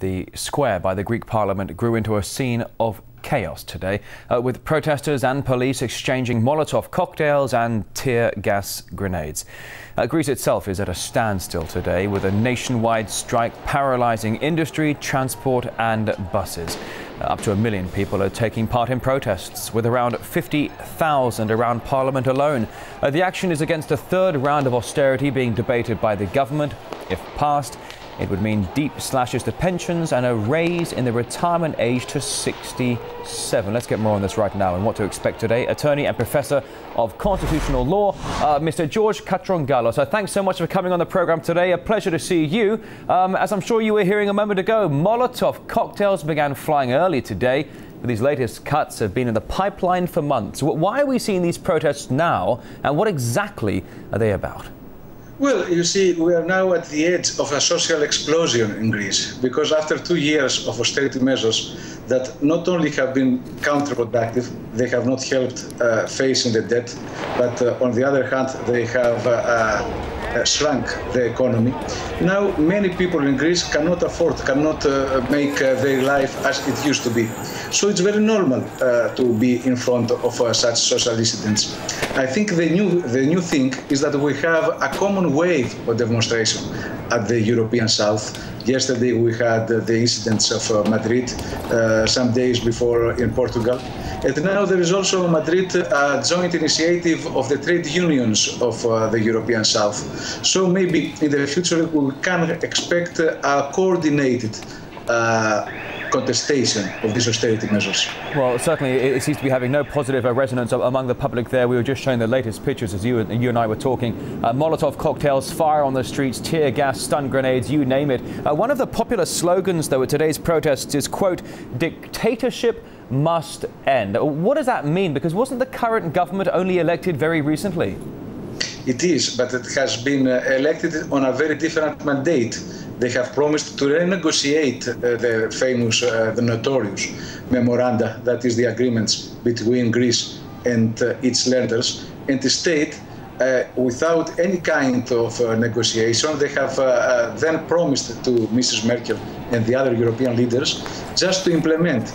The square by the Greek parliament grew into a scene of chaos today, with protesters and police exchanging Molotov cocktails and tear gas grenades. Greece itself is at a standstill today, with a nationwide strike paralysing industry, transport and buses. Up to 1 million people are taking part in protests, with around 50,000 around Parliament alone. The action is against a third round of austerity being debated by the government. If passed, it would mean deep slashes to pensions and a raise in the retirement age to 67. Let's get more on this right now and what to expect today. Attorney and Professor of Constitutional Law, Mr. George Katrongalos. So thanks so much for coming on the programme today. A pleasure to see you. As I'm sure you were hearing a moment ago, Molotov cocktails began flying early today. But these latest cuts have been in the pipeline for months. Why are we seeing these protests now, and what exactly are they about? Well, you see, we are now at the edge of a social explosion in Greece, because after 2 years of austerity measures that not only have been counterproductive, they have not helped facing the debt, but on the other hand, they have shrunk the economy. Now, many people in Greece cannot make their life as it used to be. So it's very normal to be in front of such social incidents. I think the new thing is that we have a common wave of demonstration at the European South. Yesterday we had the incidents of Madrid, some days before in Portugal. And now there is also Madrid, a joint initiative of the trade unions of the European South. So maybe in the future we can expect a coordinated contestation of these austerity measures. Well, certainly it seems to be having no positive resonance among the public there. We were just showing the latest pictures as you and I were talking. Molotov cocktails, fire on the streets, tear gas, stun grenades, you name it. One of the popular slogans, though, at today's protests is, quote, "Dictatorship must end." What does that mean? Because wasn't the current government only elected very recently? It is, but it has been elected on a very different mandate. They have promised to renegotiate the famous, the notorious memoranda, that is the agreements between Greece and its lenders, and the state, without any kind of negotiation, they have then promised to Mrs. Merkel and the other European leaders just to implement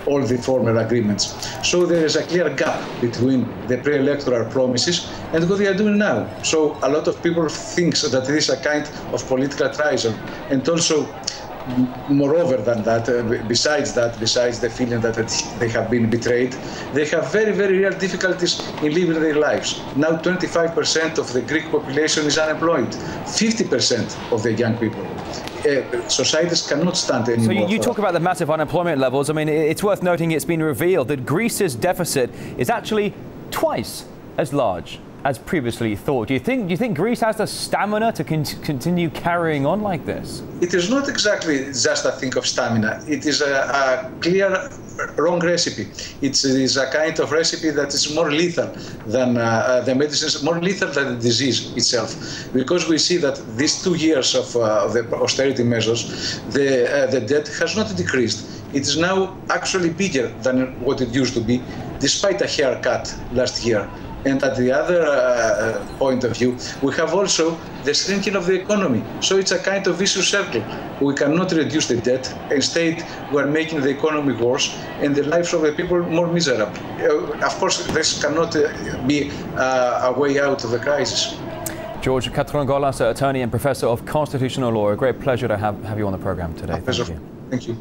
all the former agreements. So there is a clear gap between the pre-electoral promises and what they are doing now. So a lot of people think that it is a kind of political treason. And also, moreover than that, besides the feeling that they have been betrayed, they have very, very real difficulties in living their lives. Now 25% of the Greek population is unemployed, 50% of the young people. Societies cannot stand anymore. So you talk about the massive unemployment levels. I mean, it's worth noting it's been revealed that Greece's deficit is actually twice as large as previously thought. Do you think Greece has the stamina to continue carrying on like this? It is not exactly just a thing of stamina. It is a clear wrong recipe. It is a kind of recipe that is more lethal than the medicines, more lethal than the disease itself. Because we see that these 2 years of the austerity measures, the debt has not decreased. It is now actually bigger than what it used to be, despite a haircut last year. And at the other point of view, we have also the shrinking of the economy. So it's a kind of vicious circle. We cannot reduce the debt. Instead, we are making the economy worse and the lives of the people more miserable. Of course, this cannot be a way out of the crisis. George Katrongalos, attorney and professor of constitutional law. A great pleasure to have you on the program today. Thank you. Thank you.